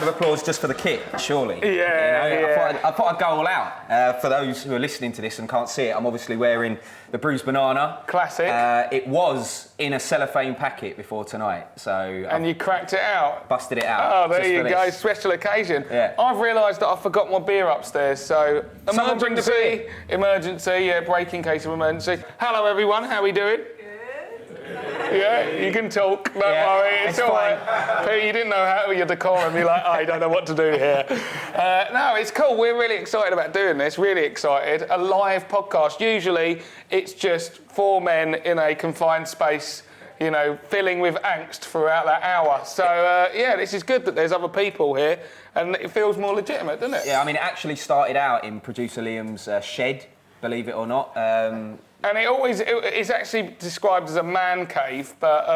of applause just for the kit, surely. Yeah. I thought I'd go all out. For those who are listening to this and can't see it, I'm obviously wearing the bruised banana. Classic. It was in a cellophane packet before tonight, so... And you cracked it out? Busted it out. Oh, there you go, special occasion. Yeah. I've realised that I forgot my beer upstairs, so... Emergency, yeah, break in case of emergency. Hello everyone, how are we doing? Yeah, you can talk, don't worry, it's all right. Pete, you didn't know how your decorum, you're like, I don't know what to do here. No, it's cool, we're really excited about doing this, really excited. A live podcast, usually it's just 4 men in a confined space, you know, filling with angst throughout that hour. So, yeah, this is good that there's other people here, and it feels more legitimate, doesn't it? Yeah, I mean, it actually started out in producer Liam's shed, believe it or not. And it's actually described as a man cave, but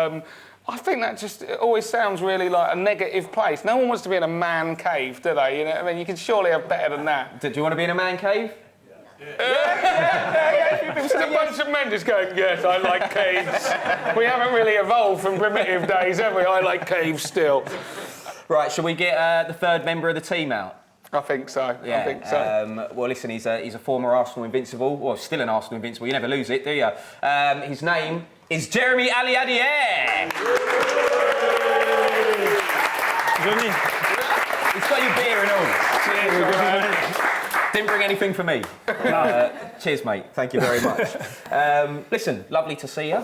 I think that just always sounds really like a negative place. No one wants to be in a man cave, do they? You know, I mean, you can surely have better than that. Do you want to be in a man cave? Yeah. There's a bunch of men just going, yes, I like caves. We haven't really evolved from primitive days, have we? I like caves still. Right, shall we get the third member of the team out? I think so. Yeah. I think so. Well, listen, he's a former Arsenal Invincible, or still an Arsenal Invincible. You never lose it, do you? His name is Jeremie Aliadiere. He's got your beer and all. Cheers. Didn't bring anything for me. Cheers, mate. Thank you very much. Listen, lovely to see you.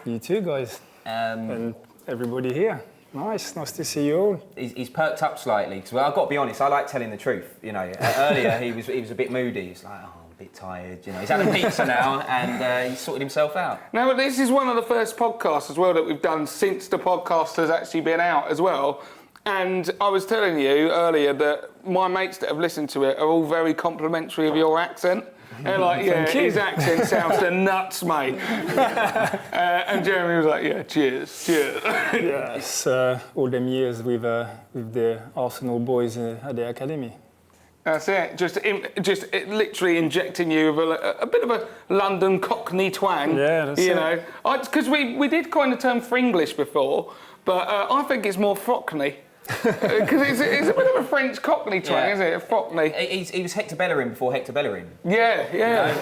You too, guys. And everybody here. Nice to see you all. He's perked up slightly because, well, I've got to be honest, I like telling the truth. You know, earlier he was a bit moody. He's like, oh, I'm a bit tired. You know, he's had a pizza now and he's sorted himself out. Now, this is one of the first podcasts as well that we've done since the podcast has actually been out as well. And I was telling you earlier that my mates that have listened to it are all very complimentary of your accent. They're like, yeah, his accent sounds to nuts, mate. And Jeremie was like, yeah, cheers. Yes, all them years with the Arsenal boys at the academy. That's it. Just literally injecting you with a bit of a London Cockney twang. Yeah, that's it. You know, because we did coin the term Fringlish before, but I think it's more Frockney. Because it's a bit of a French Cockney twang, isn't it? A Frockney. He was Hector Bellerin before Hector Bellerin. Yeah. You know?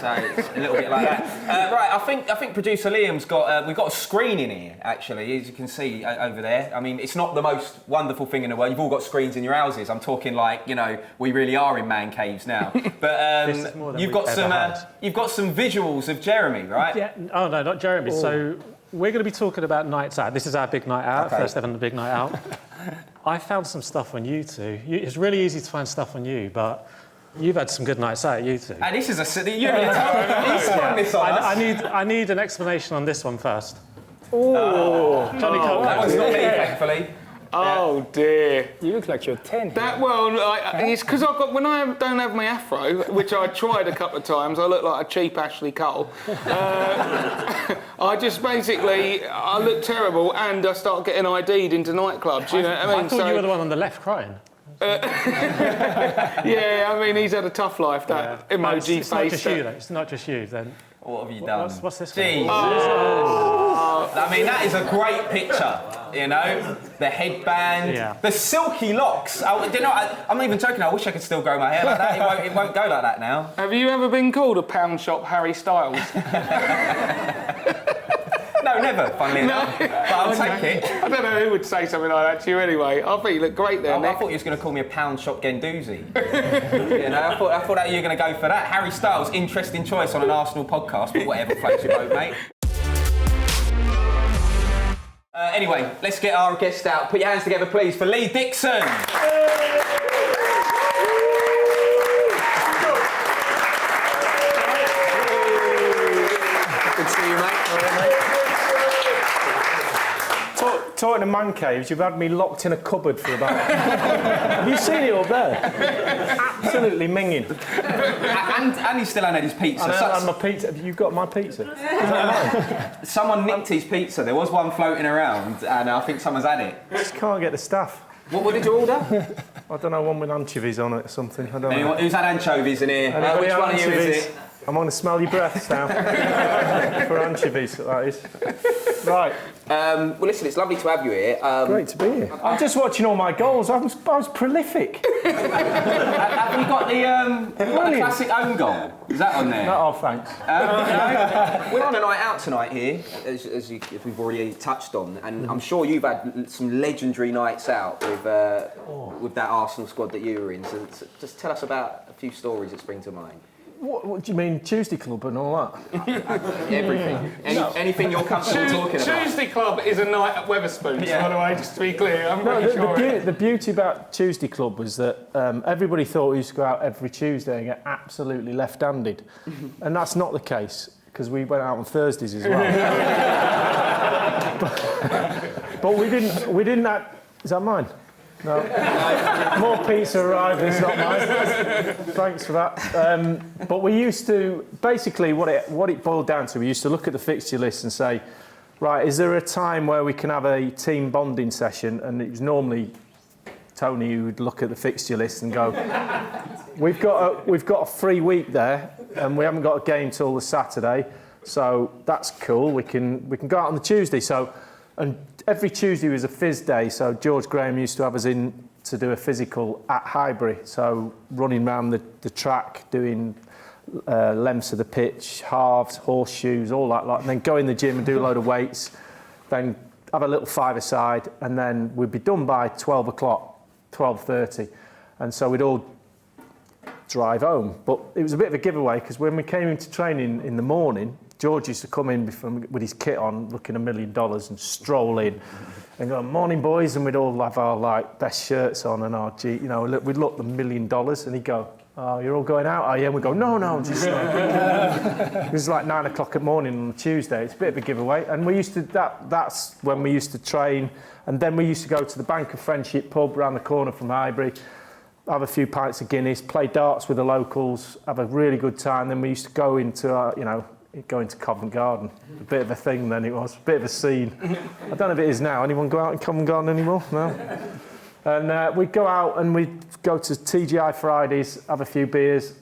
So it's a little bit like that. Right, I think producer Liam's we've got a screen in here, actually, as you can see over there. I mean, it's not the most wonderful thing in the world. You've all got screens in your houses. I'm talking like, you know, we really are in man caves now. But you've got some visuals of Jeremie, right? Yeah. Oh no, not Jeremie. Ooh. So we're going to be talking about nights out. This is our big night out. Okay. First ever big night out. I found some stuff on you two. It's really easy to find stuff on you, but you've had some good nights out, you two. And this is you're really sprung this on us. I need an explanation on this one first. Oh, Johnny Cochrane. That one's not me, thankfully. Oh dear! You look like you're 10. It's because when I don't have my afro, which I tried a couple of times, I look like a cheap Ashley Cole. I just basically I look terrible, and I start getting ID'd into nightclubs. You know what I mean? I thought you were the one on the left crying. Yeah, I mean he's had a tough life. That emoji it's face. Not just you, though. It's not just you. Then what have you done? What's this? Jeez. I mean, that is a great picture. You know, the headband, the silky locks. I'm not even joking. I wish I could still grow my hair like that. It won't go like that now. Have you ever been called a pound shop Harry Styles? No, never, funnily enough. But I'll take it. I don't know who would say something like that to you anyway. I think you look great there, Nick. I thought you was going to call me a pound shop Gendouzi. You know, I thought that you were going to go for that. Harry Styles, interesting choice on an Arsenal podcast, but whatever floats your boat, mate. Anyway, let's get our guest out. Put your hands together, please, for Lee Dixon. Good to see you, mate. All right, mate. Talking of man caves, you've had me locked in a cupboard for about... Have you seen it up there? Absolutely minging. And he still hasn't had his pizza. I haven't had my pizza. Have you got my pizza? Is that right? Someone nicked his pizza. There was one floating around, and I think someone's had it. Just can't get the stuff. What did you order? I don't know, one with anchovies on it or something. I don't know. Who's had anchovies in here? Which one of you is it? I'm on to smell your breaths now. For anchovies, that is. Right. Well, listen, it's lovely to have you here. Great to be here. I'm just watching all my goals. I was prolific. Have you got the classic own goal? Is that on there? No, oh, thanks. No? We're on a night out tonight here, as we've already touched on, and I'm sure you've had some legendary nights out with that Arsenal squad that you were in. So just tell us about a few stories that spring to mind. What do you mean, Tuesday Club and all that? Everything. Anything you're comfortable talking about. Tuesday Club is a night at Wetherspoons, by the way, just to be clear. I'm pretty sure. The beauty about Tuesday Club was that everybody thought we used to go out every Tuesday and get absolutely left-handed. And that's not the case, because we went out on Thursdays as well. but we didn't have... Is that mine? No. More pizza arrived, it's not mine. Thanks for that. But we used to, basically what it boiled down to, we used to look at the fixture list and say, right, is there a time where we can have a team bonding session? And it was normally Tony who would look at the fixture list and go, we've got a free week there and we haven't got a game till the Saturday, so that's cool, we can go out on the Tuesday. And every Tuesday was a phys day, so George Graham used to have us in to do a physical at Highbury, so running around the track, doing lengths of the pitch, halves, horseshoes, all that lot, and then go in the gym and do a load of weights, then have a little five-a-side, and then we'd be done by 12 o'clock, 12:30, and so we'd all drive home. But it was a bit of a giveaway, because when we came into training in the morning, George used to come in with his kit on, looking $1 million, and stroll in and go, "Morning, boys," and we'd all have our best shirts on and our we'd look $1 million, and he'd go, "Oh, you're all going out, are you?" And we'd go, "No, just." It was like 9 o'clock in the morning on a Tuesday. It's a bit of a giveaway, and we used to that's when we used to train, and then we used to go to the Bank of Friendship pub around the corner from Highbury, have a few pints of Guinness, play darts with the locals, have a really good time. Then we used to go into going to Covent Garden. A bit of a thing then it was, a bit of a scene. I don't know if it is now. Anyone go out in Covent Garden anymore? No? And we'd go out and we'd go to TGI Fridays, have a few beers,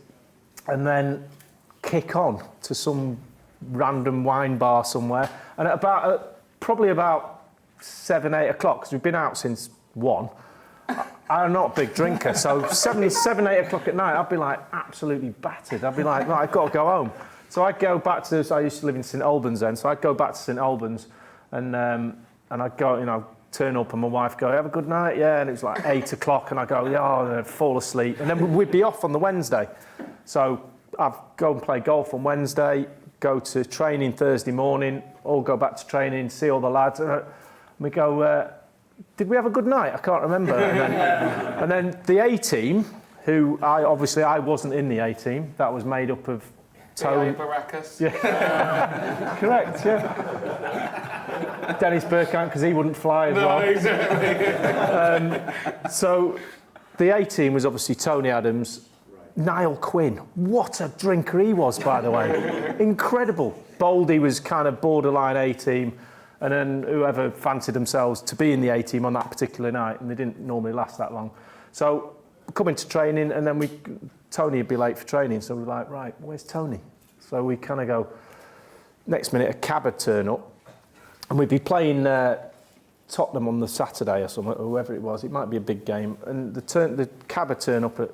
and then kick on to some random wine bar somewhere. And at probably about 7, 8 o'clock, because we've been out since 1, I'm not a big drinker, so 7, 8 o'clock at night, I'd be like absolutely battered. I'd be like, right, I've got to go home. So I'd go back to, I used to live in St Albans then, so I'd go back to St Albans and I'd go, turn up and my wife go, "Have a good night?" "Yeah," and it was like 8 o'clock and I go, "Yeah," and I'd fall asleep. And then we'd be off on the Wednesday. So I'd go and play golf on Wednesday, go to training Thursday morning, all go back to training, see all the lads. And we go, "Did we have a good night?" I can't remember. And then the A-team, who I wasn't in the A-team, that was made up of Tony Baracus. Yeah. Correct, yeah. Dennis Bergkamp, because he wouldn't fly as well. No, exactly. So the A-team was obviously Tony Adams, Niall Quinn. What a drinker he was, by the way. Incredible. Boldy was kind of borderline A-team, and then whoever fancied themselves to be in the A-team on that particular night, and they didn't normally last that long. So come into training, and then Tony would be late for training, so we're like, right, where's Tony? So we kind of go, next minute a cab would turn up, and we'd be playing Tottenham on the Saturday or something, or whoever it was. It might be a big game, and the cab would turn up at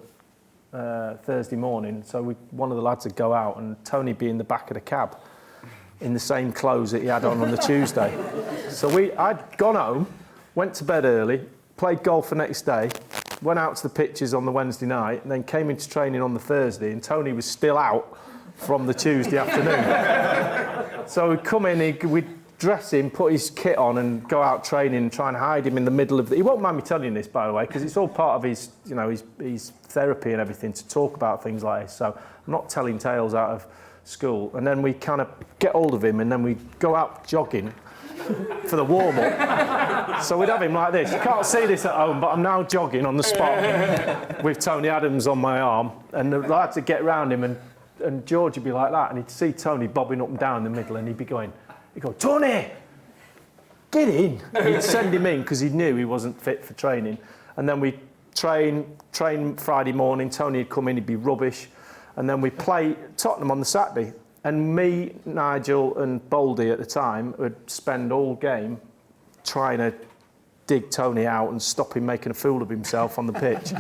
Thursday morning, so one of the lads would go out, and Tony would be in the back of the cab in the same clothes that he had on the Tuesday. So I'd gone home, went to bed early, played golf the next day, went out to the pitches on the Wednesday night, and then came into training on the Thursday, and Tony was still out from the Tuesday afternoon. So we'd come in, we'd dress him, put his kit on, and go out training and try and hide him in the middle of he won't mind me telling you this, by the way, because it's all part of his, his therapy and everything to talk about things like this. So I'm not telling tales out of school. And then we kind of get hold of him, and then we go out jogging for the warm-up. So we'd have him like this. You can't see this at home, but I'm now jogging on the spot with Tony Adams on my arm, and the lads would get around him, and George would be like that, and he'd see Tony bobbing up and down in the middle, and he'd go, "Tony, get in." And he'd send him in because he knew he wasn't fit for training. And then we'd train Friday morning. Tony would come in, he'd be rubbish. And then we play Tottenham on the Saturday. And me, Nigel and Baldy at the time would spend all game trying to dig Tony out and stop him making a fool of himself on the pitch.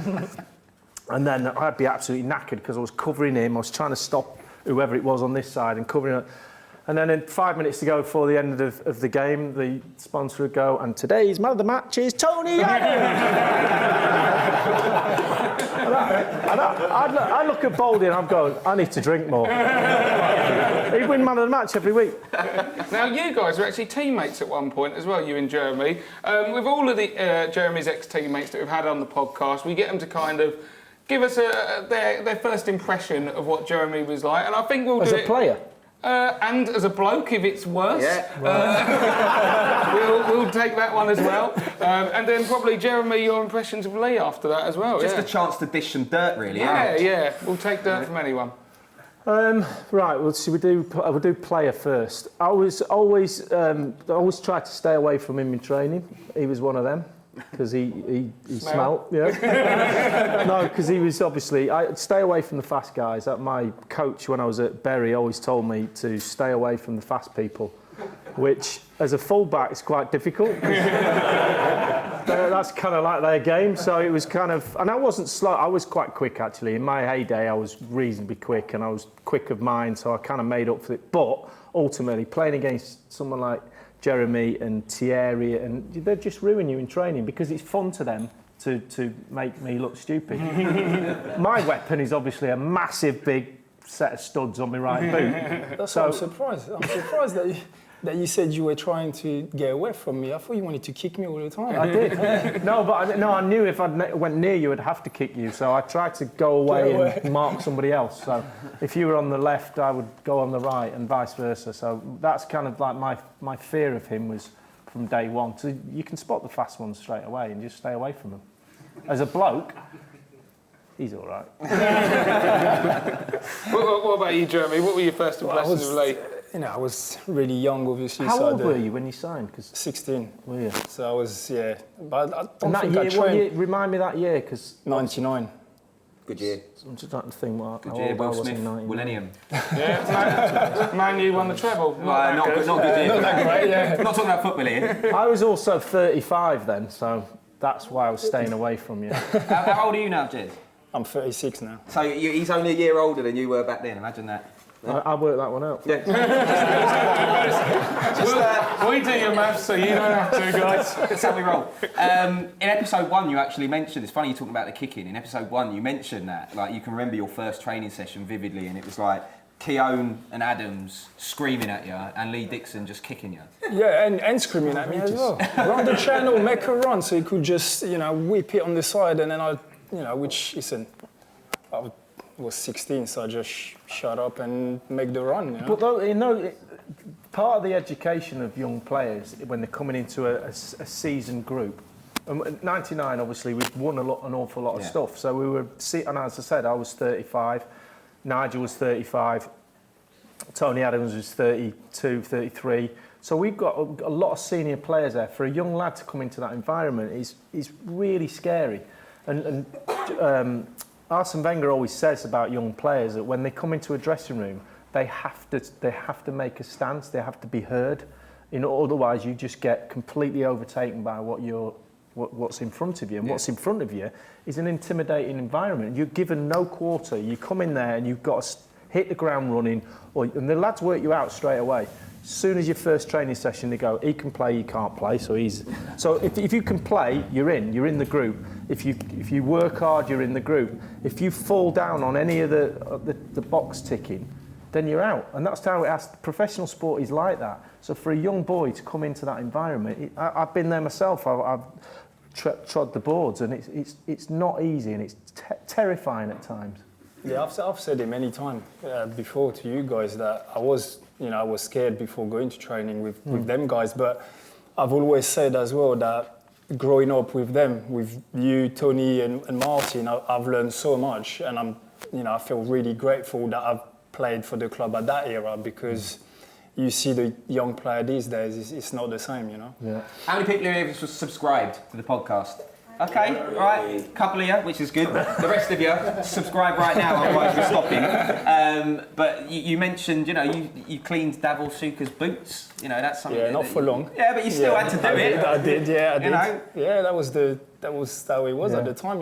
And then I'd be absolutely knackered because I was covering him. I was trying to stop whoever it was on this side and covering it. And then in 5 minutes to go before the end of the game, the sponsor would go, and today's man of the match is Tony I'd look at Baldy and I'm going, I need to drink more. He'd win man of the match every week. Now, you guys were actually teammates at one point as well, you and Jeremie. With all of the Jeremie's ex-teammates that we've had on the podcast, we get them to kind of give us their first impression of what Jeremie was like, and I think we'll do it... As a player? And as a bloke, if it's worse. Yeah. We'll take that one as well. And then probably, Jeremie, your impressions of Lee after that as well. Just a chance to dish some dirt, really. Yeah. We'll take dirt from anyone. Right, well, so we'll do player first. I always tried to stay away from him in training. He was one of them. Because he smelt, yeah. No, because he was obviously... I'd stay away from the fast guys. My coach, when I was at Bury, always told me to stay away from the fast people, which, as a full-back, is quite difficult. That's kind of like their game, so it was kind of... And I wasn't slow, I was quite quick, actually. In my heyday, I was reasonably quick, and I was quick of mind, so I kind of made up for it. But, ultimately, playing against someone like Jeremie and Thierry, and they'll just ruin you in training because it's fun to them to make me look stupid. My weapon is obviously a massive big set of studs on my right boot. That's why I'm surprised. I'm surprised that you said you were trying to get away from me. I thought you wanted to kick me all the time. I did. I knew if I went near you, I'd have to kick you. So I tried to go away and mark somebody else. So if you were on the left, I would go on the right, and vice versa. So that's kind of like my fear of him was from day one. So you can spot the fast ones straight away and just stay away from them. As a bloke, he's all right. What about you, Jeremie? What were your first impressions of Lee? I was really young, obviously. How old were you when you signed? 16. Were you? So I was, but I don't and that think year, I trained. remind me that year, because... 99. Good year. I'm just trying to think Good year, Will Smith, Millennium. Yeah, Man U won the treble. Not good year. Not that great, yeah. Not talking about football here. I was also 35 then, so that's why I was staying away from you. How old are you now, Jez? I'm 36 now. So he's only a year older than you were back then, imagine that. I worked that one out. Yeah. We do your maths, so you don't have to, guys. That's how we roll. In episode 1, you actually mentioned, it's funny you're talking about the kicking. In episode 1, you mentioned that, like, you can remember your first training session vividly, and it was like Keown and Adams screaming at you, and Lee Dixon just kicking you. Yeah, and screaming at me as well. Run the channel, make a run, so he could just, whip it on the side, and then I was 16, so I just shut up and make the run. But though, part of the education of young players when they're coming into a seasoned group. 99, obviously, we'd won an awful lot of stuff. So we were, and as I said, I was 35, Nigel was 35, Tony Adams was 32, 33. So we've got a lot of senior players there. For a young lad to come into that environment is really scary. And Arsene Wenger always says about young players that when they come into a dressing room, they have to make a stance. They have to be heard. Otherwise, you just get completely overtaken by what's in front of you. And what's in front of you is an intimidating environment. You're given no quarter. You come in there and you've got to hit the ground running, and the lads work you out straight away. As soon as your first training session, they go, he can play, he can't play. So if you can play, you're in the group. If you work hard, you're in the group. If you fall down on any of the box ticking, then you're out. And that's how it has. Professional sport is like that. So for a young boy to come into that environment, I've been there myself. I've trod the boards, and it's not easy, and it's terrifying at times. Yeah, I've said it many times before to you guys that I was scared before going to training with them guys, but I've always said as well that growing up with them, with you, Tony and Martin, I've learned so much, and I feel really grateful that I've played for the club at that era, because you see the young player these days, it's not the same, Yeah. How many people have subscribed to the podcast? Okay, all right. Couple of you, which is good. The rest of you, subscribe right now, otherwise we're stopping. But you mentioned, you cleaned Davor Suker's boots. That's something. Yeah, not for long. Yeah, but you still had to do it. I did. Yeah, that was how it was at the time.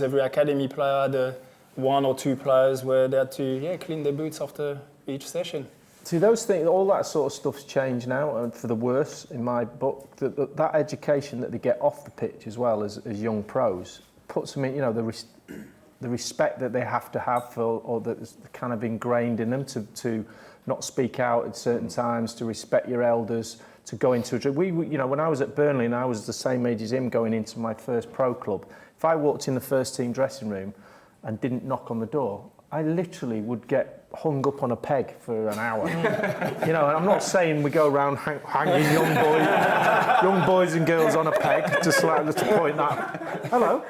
Every academy player had one or two players where they had to clean their boots after each session. See, those things, all that sort of stuff's changed now, and for the worse, in my book. That education that they get off the pitch as well as young pros puts them in, the respect that they have to have for, or that's kind of ingrained in them to not speak out at certain times, to respect your elders, to go into a... when I was at Burnley and I was the same age as him going into my first pro club, if I walked in the first team dressing room and didn't knock on the door, I literally would get hung up on a peg for an hour. And I'm not saying we go around hanging young boys and girls on a peg, just to point that. Hello.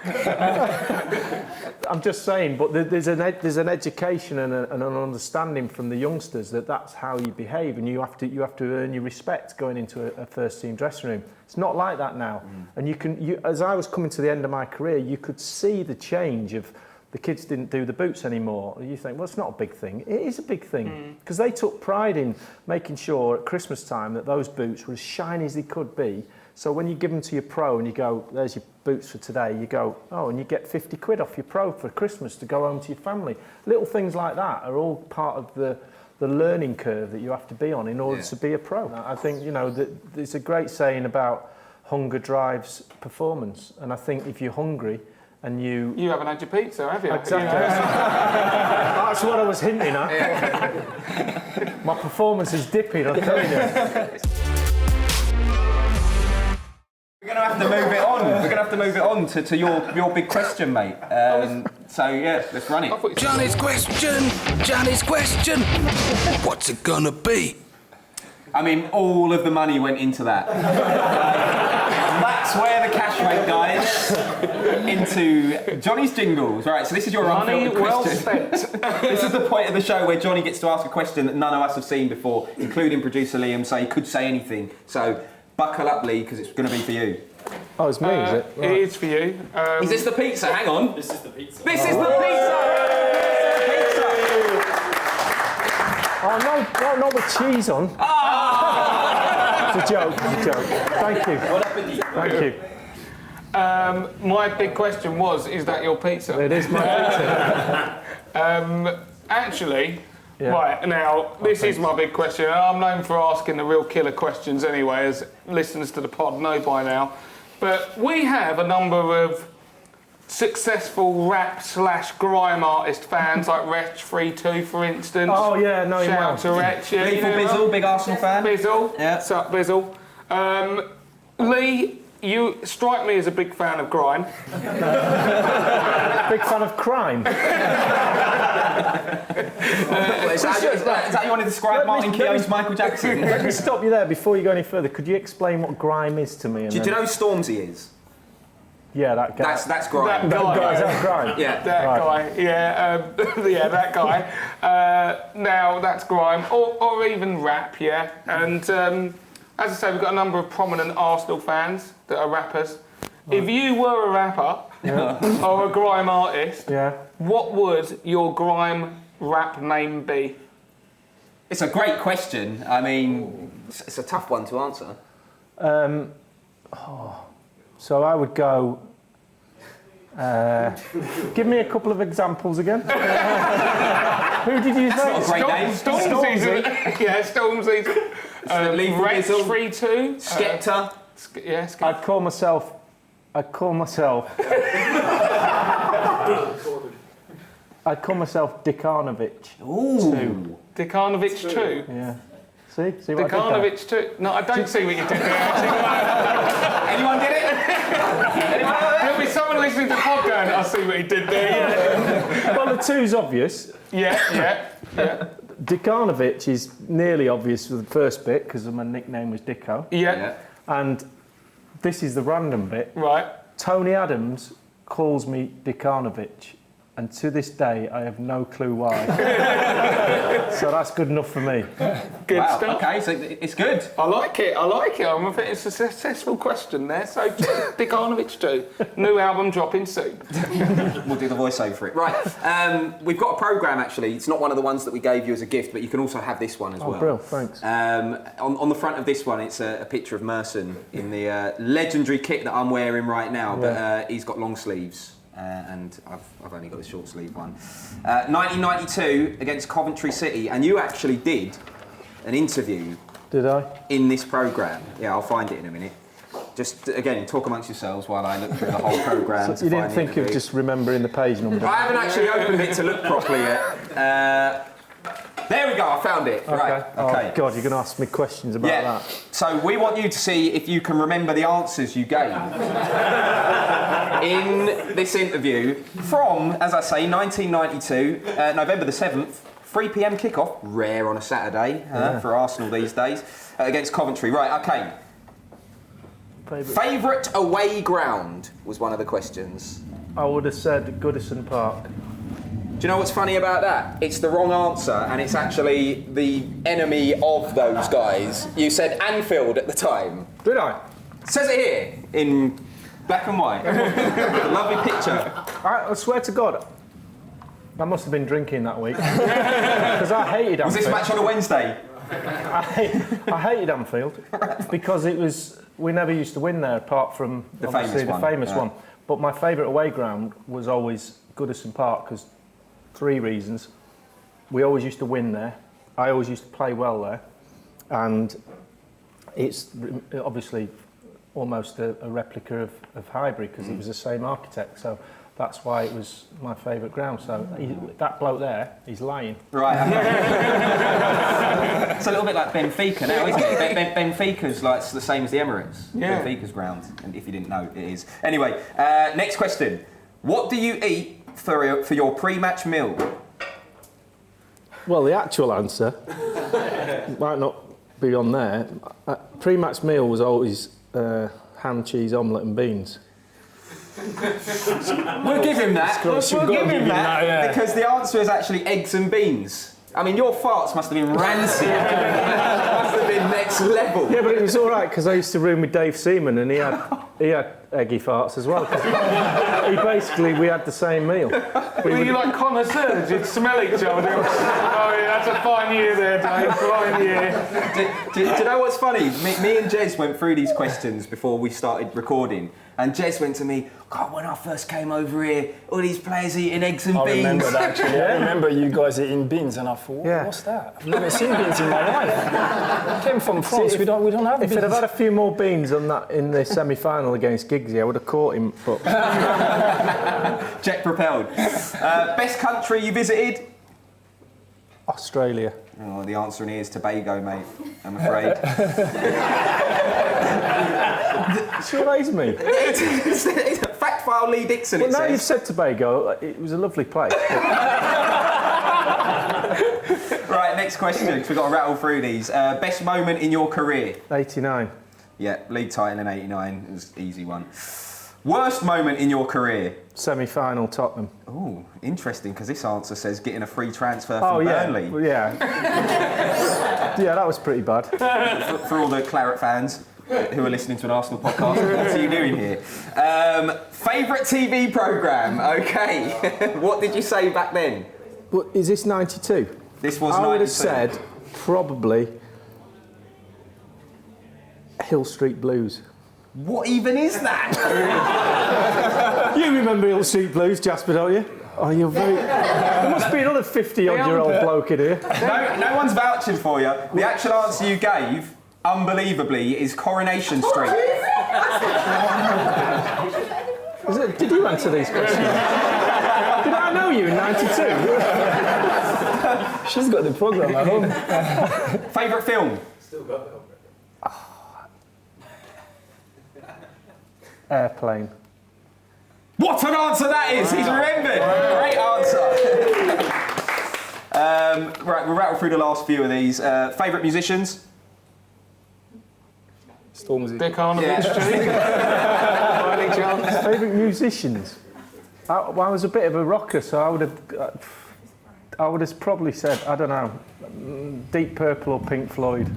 I'm just saying, but there's an education and an understanding from the youngsters that that's how you behave, and you have to earn your respect going into a first team dressing room. It's not like that now. And as I was coming to the end of my career, you could see the change of. The kids didn't do the boots anymore. You think, well, it's not a big thing. It is a big thing because they took pride in making sure at Christmas time that those boots were as shiny as they could be. So when you give them to your pro and you go, there's your boots for today, you go, oh, and you get 50 quid off your pro for Christmas to go home to your family. Little things like that are all part of the learning curve that you have to be on in order to be a pro. I think, there's a great saying about hunger drives performance. And I think if you're hungry, and you haven't had your pizza, have you? Exactly. That's what I was hinting at. My performance is dipping, I'll tell you. We're going to have to move it on. We're going to have to move it on to your big question, mate. So, let's run it. Johnny's question. What's it going to be? I mean, all of the money went into that. That's where the cash went, guys. Into Johnny's jingles. Right, so this is your unfiltered question. Well spent. This is the point of the show where Johnny gets to ask a question that none of us have seen before, including producer Liam, so he could say anything. So buckle up, Lee, because it's going to be for you. Oh, it's me, is it? Right. It is for you. Is this the pizza? Hang on. This is the pizza. This is the pizza! Oh, no, not with cheese on. It's a joke. Thank you. Thank you. My big question is that your pizza? It is my pizza. Actually, right, now, this is my big question, and I'm known for asking the real killer questions anyway, as listeners to the pod know by now. But we have a number of successful rap/grime artist fans like Wretch 32, for instance. Oh, yeah, no, Shout out to Wretch. Yeah, Bizzle, big Arsenal fan. Bizzle. Yeah. What's up, Bizzle? Lee, you strike me as a big fan of grime. Big fan of crime. Is that you want to describe Martin Keown's Michael Jackson? Let me stop you there before you go any further. Could you explain what grime is to me? Do you know who Stormzy is? Yeah, that guy. That's grime. That guy. Is that grime? Yeah. That guy, that guy. Now, that's grime, or even rap, yeah. And as I say, we've got a number of prominent Arsenal fans that are rappers. Right. If you were a rapper or a grime artist, what would your grime rap name be? It's a great question. I mean, it's a tough one to answer. So I would go... give me a couple of examples again. Who did you say? That's not a great name. Stormzy. Yeah, Stormzy. Wretch 32. Skepta. Skepta. I'd call myself... I'd call myself Dikanovic. Ooh. Dikanovic 2? Yeah. See what Dikanovic 2? No, I don't see what you did there. Anyone get it? Anyone? There'll be someone listening to the pod going, I see what he did there. Well, the two's obvious. Yeah. Dikanovic is nearly obvious for the first bit because my nickname was Dicko. Yeah. And this is the random bit. Right. Tony Adams calls me Dikanovic and to this day, I have no clue why. So that's good enough for me. Good stuff. Okay, so it's good. I like it. I think it's a successful question there. So, Dikanovic too. New album dropping soon. We'll do the voiceover for it. Right, we've got a programme actually. It's not one of the ones that we gave you as a gift, but you can also have this one as well. Oh, brilliant, thanks. On the front of this one, it's a picture of Merson in the legendary kit that I'm wearing right now, but he's got long sleeves. And I've only got the short sleeve one. 1992 against Coventry City, and you actually did an interview. Did I? In this programme. Yeah, I'll find it in a minute. Just, again, talk amongst yourselves while I look through the whole programme. So you didn't think of just remembering the page number? I haven't actually opened it to look properly yet. There we go, I found it. Okay. Right, okay. Oh, God, you're going to ask me questions about that. So we want you to see if you can remember the answers you gave in this interview from, as I say, 1992, November the 7th, 3 p.m. kickoff, rare on a Saturday for Arsenal these days, against Coventry. Right, okay. Favourite away ground was one of the questions. I would have said Goodison Park. Do you know what's funny about that? It's the wrong answer, and it's actually the enemy of those guys. You said Anfield at the time. Did I? Says it here in black and white. A lovely picture. I swear to God, I must have been drinking that week because I hated Anfield. Was this match on a Wednesday? I hated Anfield because we never used to win there apart from the famous one. But my favourite away ground was always Goodison Park because 3 reasons. We always used to win there. I always used to play well there. And it's obviously almost a replica of Highbury because it was the same architect. So that's why it was my favourite ground. So that bloke there, he's lying. Right. It's a little bit like Benfica now, isn't it? Benfica's like the same as the Emirates. Yeah. Benfica's ground, and if you didn't know, it is. Anyway, next question. What do you eat for your pre-match meal? Well, the actual answer might not be on there. Pre-match meal was always ham, cheese, omelette and beans. We'll give him that. We'll give him that because the answer is actually eggs and beans. I mean, your farts must have been rancid. Must have been next level. Yeah, but it was all right because I used to room with Dave Seaman and he had eggy farts as well. We had the same meal. Were you like connoisseurs? You'd smell each other. Oh yeah, that's a fine year there, Dave. Fine year. Do you know what's funny? Me and Jez went through these questions before we started recording. And Jez went to me, God, when I first came over here, all these players eating eggs and beans. I remember that, actually. I remember you guys eating beans, and I thought, what's that? I've never seen beans in my life. I came from France, we don't have beans. If I'd have had a few more beans on that in the semi-final against Giggsy, I would have caught him. But jet propelled. Best country you visited? Australia. Oh, the answer in here is Tobago, mate. I'm afraid. Surprised me. Fact file Lee Dixon. Well, now you've said Tobago, it was a lovely place. Right, next question, because we've got to rattle through these. Best moment in your career? 89. Yeah, league title in 89. It was an easy one. Worst moment in your career? Semi-final Tottenham. Oh, interesting, because this answer says getting a free transfer from Burnley. Well, yeah. Yeah, that was pretty bad. For all the Claret fans who are listening to an Arsenal podcast, what are you doing here? Favourite TV programme? Okay. What did you say back then? Well, is this 92? This was 92. I would have said probably Hill Street Blues. What even is that? You remember Hill Street Blues, Jasper, don't you? Oh, you're very... There must be another 50-odd-year-old bloke in here. No one's vouching for you. The actual answer you gave, unbelievably, is Coronation Street. Did you answer these questions? Did I know you in 92? She's got the programme at home. Favourite film? Still got it. Airplane. What an answer that is! He's remembered! Great answer! Right, we'll rattle through the last few of these. Favourite musicians? Stormzy. Dikanovic, Yeah. Favourite Favourite musicians? I was a bit of a rocker, so I would have probably said, I don't know, Deep Purple or Pink Floyd.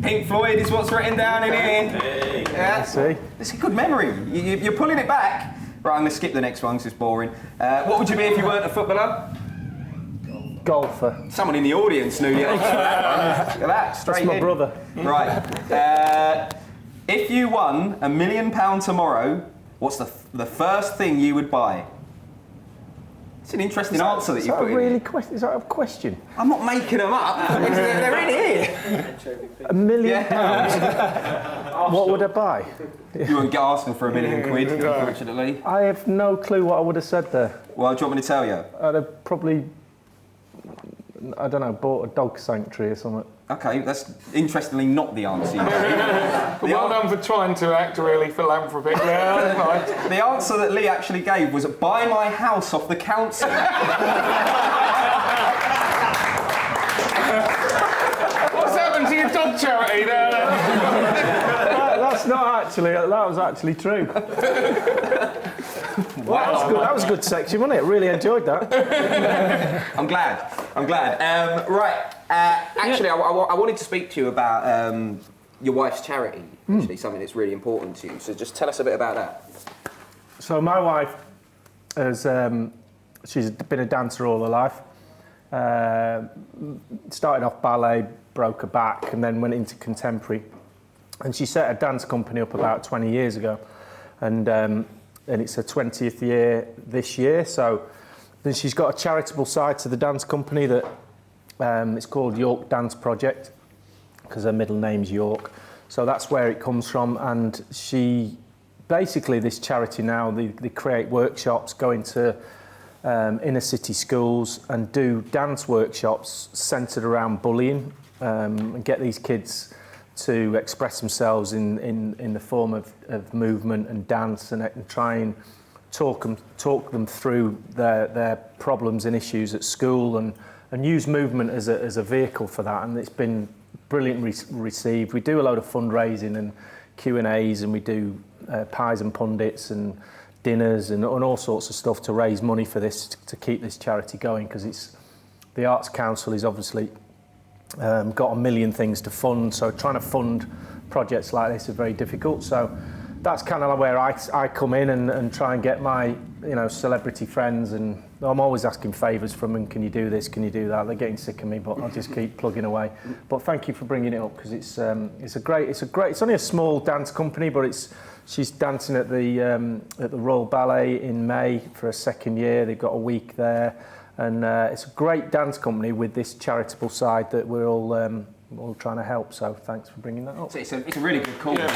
Pink Floyd is what's written down in here. Yeah. See? It's a good memory. You're pulling it back. Right, I'm going to skip the next one because it's boring. What would you be if you weren't a footballer? Golfer. Someone in the audience knew the answer to that one. Look at that, straight That's my in. brother. Right. If you won £1 million tomorrow, what's the first thing you would buy? It's an interesting answer that you put in. Is that a question? I'm not making them up. They're in here. £1 million? Yeah. What would I buy? You won't get Arsenal for £1 million, unfortunately. I have no clue what I would have said there. Well, do you want me to tell you? I'd have probably, I don't know, bought a dog sanctuary or something. Okay, that's interestingly not the answer you gave. Well done for trying to act really philanthropic. Yeah, that's right. The answer that Lee actually gave was buy my house off the council. What's happened to your dog charity there? That's not actually, that was actually true. Wow. That was a good section, wasn't it? Really enjoyed that. I'm glad. Right. Actually, I wanted to speak to you about your wife's charity. Actually, something that's really important to you. So just tell us a bit about that. So my wife has, she's been a dancer all her life. Started off ballet, broke her back, and then went into contemporary. And she set a dance company up about 20 years ago. And it's her 20th year this year. So then she's got a charitable side to the dance company that it's called York Dance Project, because her middle name's York. So that's where it comes from. And she, basically this charity now, they create workshops, go into inner city schools and do dance workshops centred around bullying, and get these kids to express themselves in the form of movement and dance, and try and talk them through their problems and issues at school, and use movement as a vehicle for that. And it's been brilliantly received. We do a load of fundraising and Q&As, and we do pies and pundits and dinners and all sorts of stuff to raise money for this, to keep this charity going, because it's the Arts Council is obviously got a million things to fund, so trying to fund projects like this is very difficult. So that's kind of where I come in and try and get my celebrity friends, and I'm always asking favours from them. Can you do this? Can you do that? They're getting sick of me, but I'll just keep plugging away. But thank you for bringing it up, because it's only a small dance company, but she's dancing at the Royal Ballet in May for a second year. They've got a week there. And it's a great dance company with this charitable side that we're all trying to help. So thanks for bringing that up. It's a really good call. And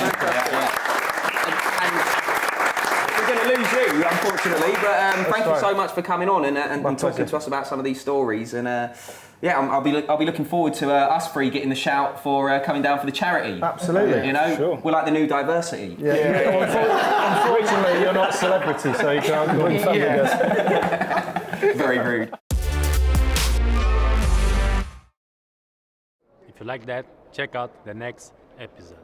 we're going to lose you, unfortunately. But thank you so much for coming on and talking to us about some of these stories. And I'll be looking forward to us three getting the shout for coming down for the charity. Absolutely. Sure. We're like the new diversity. Yeah. Unfortunately, you're not a celebrity, so you can't go and family guest. Very rude. If you like that, check out the next episode.